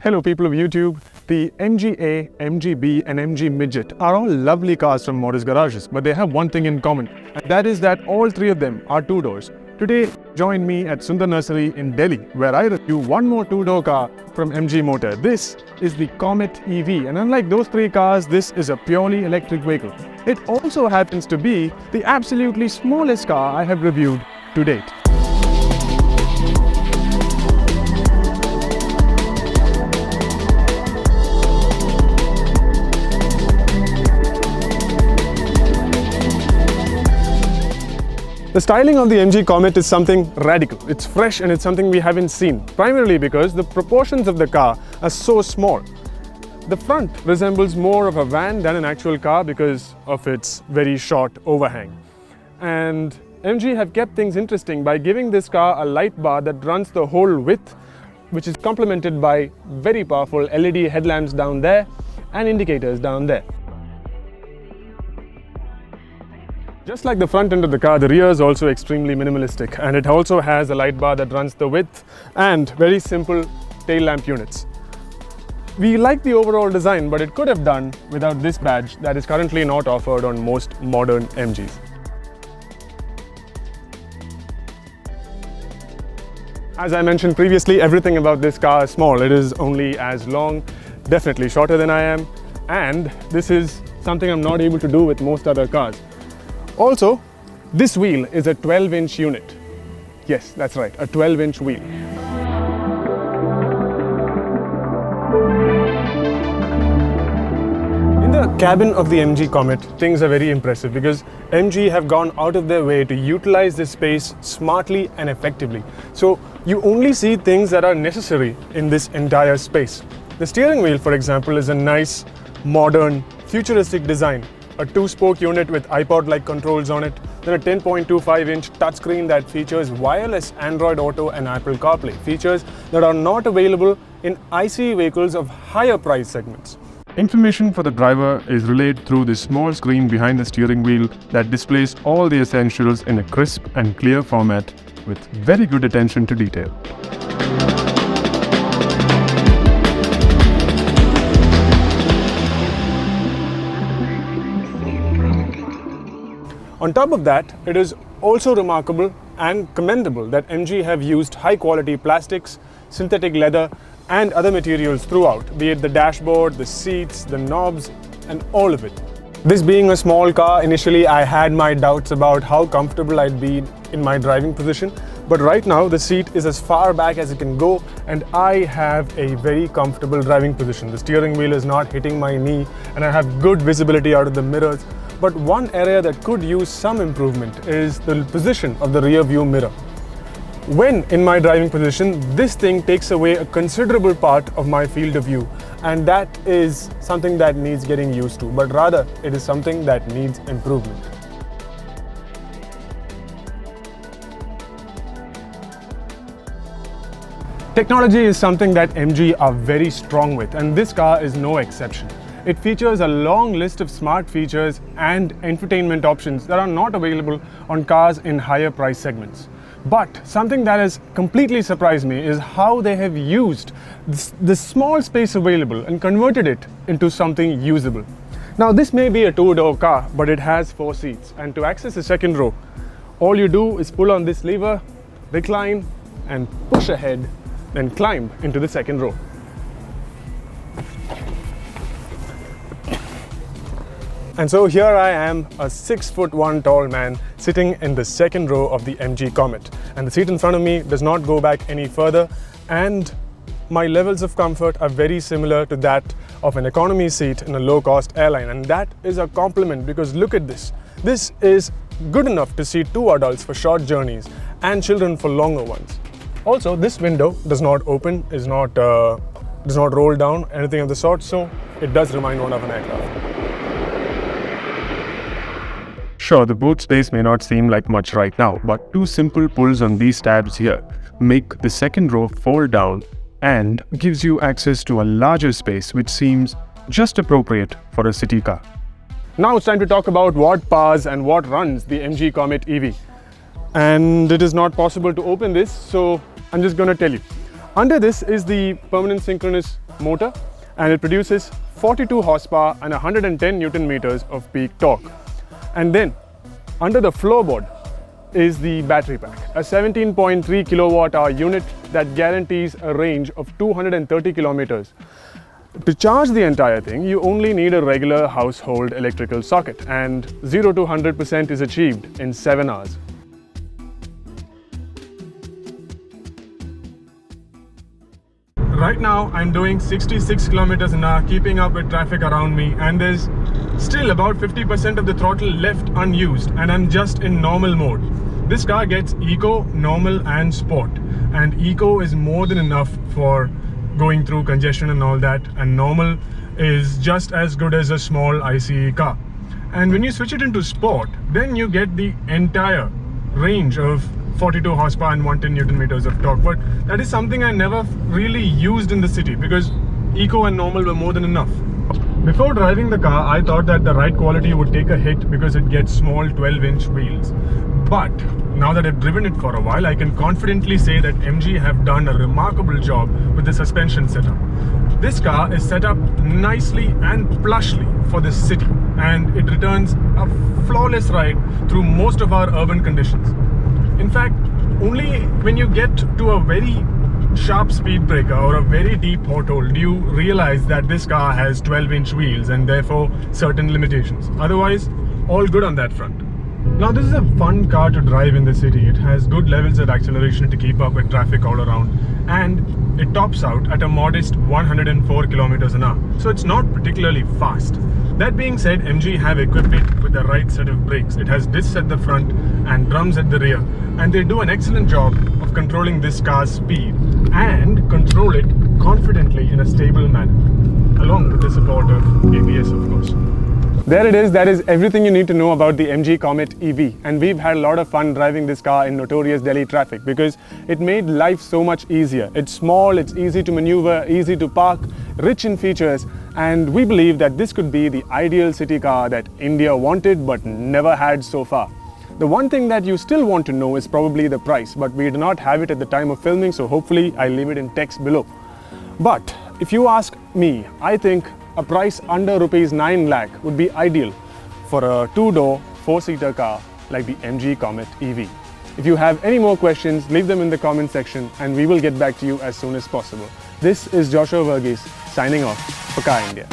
Hello people of YouTube, the MG-A, MG-B and MG Midget are all lovely cars from modest garages, but they have one thing in common, and that is that all three of them are two-doors. Today, join me at Sundar Nursery in Delhi, where I review one more two-door car from MG Motor. This is the Comet EV, and unlike those three cars, this is a purely electric vehicle. It also happens to be the absolutely smallest car I have reviewed to date. The styling of the MG Comet is something radical. It's fresh and it's something we haven't seen, primarily because the proportions of the car are so small. The front resembles more of a van than an actual car because of its very short overhang. And MG have kept things interesting by giving this car a light bar that runs the whole width, which is complemented by very powerful LED headlamps down there and indicators down there. Just like the front end of the car, the rear is also extremely minimalistic, and it also has a light bar that runs the width and very simple tail lamp units. We like the overall design, but it could have done without this badge that is currently not offered on most modern MGs. As I mentioned previously, everything about this car is small. It is only as long, definitely shorter than I am, and this is something I'm not able to do with most other cars. Also, this wheel is a 12-inch unit. Yes, that's right, a 12-inch wheel. In the cabin of the MG Comet, things are very impressive because MG have gone out of their way to utilize this space smartly and effectively. So you only see things that are necessary in this entire space. The steering wheel, for example, is a nice, modern, futuristic design. A two-spoke unit with iPod-like controls on it, then a 10.25-inch touchscreen that features wireless Android Auto and Apple CarPlay, features that are not available in ICE vehicles of higher price segments. Information for the driver is relayed through this small screen behind the steering wheel that displays all the essentials in a crisp and clear format with very good attention to detail. On top of that, it is also remarkable and commendable that MG have used high-quality plastics, synthetic leather and other materials throughout, be it the dashboard, the seats, the knobs and all of it. This being a small car, initially I had my doubts about how comfortable I'd be in my driving position, but right now the seat is as far back as it can go and I have a very comfortable driving position. The steering wheel is not hitting my knee and I have good visibility out of the mirrors. But one area that could use some improvement is the position of the rear view mirror. When in my driving position, this thing takes away a considerable part of my field of view, and that is something that needs getting used to, but rather it is something that needs improvement. Technology is something that MG are very strong with, and this car is no exception. It features a long list of smart features and infotainment options that are not available on cars in higher price segments. But something that has completely surprised me is how they have used this small space available and converted it into something usable. Now this may be a two-door car, but it has 4 seats, and to access the second row, all you do is pull on this lever, recline and push ahead, then climb into the second row. And so here I am, a 6'1" tall man sitting in the second row of the MG Comet. And the seat in front of me does not go back any further, and my levels of comfort are very similar to that of an economy seat in a low-cost airline. And that is a compliment because look at this. This is good enough to seat 2 adults for short journeys and children for longer ones. Also, this window does not open, does not roll down, anything of the sort, so it does remind one of an aircraft. Sure, the boot space may not seem like much right now, but 2 simple pulls on these tabs here make the second row fold down and gives you access to a larger space which seems just appropriate for a city car. Now it's time to talk about what powers and what runs the MG Comet EV. And it is not possible to open this, so I'm just going to tell you. Under this is the permanent synchronous motor, and it produces 42 horsepower and 110 Newton meters of peak torque. And then under the floorboard is the battery pack, a 17.3 kilowatt hour unit that guarantees a range of 230 kilometers. To charge the entire thing, you only need a regular household electrical socket, and 0 to 100% is achieved in 7 hours. Right now I'm doing 66 kilometers an hour, keeping up with traffic around me, and there's still about 50% of the throttle left unused, and I'm just in normal mode. This car gets eco, normal and sport, and eco is more than enough for going through congestion and all that, and normal is just as good as a small ICE car. And when you switch it into sport, then you get the entire range of 42 horsepower and 110 Newton meters of torque. But that is something I never really used in the city because eco and normal were more than enough. Before driving the car, I thought that the ride quality would take a hit because it gets small 12-inch wheels. But now that I've driven it for a while, I can confidently say that MG have done a remarkable job with the suspension setup. This car is set up nicely and plushly for this city, and it returns a flawless ride through most of our urban conditions. In fact, only when you get to a very sharp speed breaker or a very deep pothole do you realize that this car has 12-inch wheels and therefore certain limitations. Otherwise, all good on that front. Now, this is a fun car to drive in the city. It has good levels of acceleration to keep up with traffic all around, and it tops out at a modest 104 kilometers an hour. So it's not particularly fast. That being said, MG have equipped it with the right set of brakes. It has discs at the front and drums at the rear, and they do an excellent job of controlling this car's speed and control it confidently in a stable manner, along with the support of ABS, of course. There it is. That is everything you need to know about the MG Comet EV, and we've had a lot of fun driving this car in notorious Delhi traffic because it made life so much easier. It's small, it's easy to maneuver, easy to park, rich in features, and we believe that this could be the ideal city car that India wanted but never had so far. The one thing that you still want to know is probably the price, but we do not have it at the time of filming, so hopefully I'll leave it in text below. But if you ask me, I think a price under rupees 9 lakh would be ideal for a 2-door, 4-seater car like the MG Comet EV. If you have any more questions, leave them in the comment section and we will get back to you as soon as possible. This is Joshua Verghese signing off for Car India.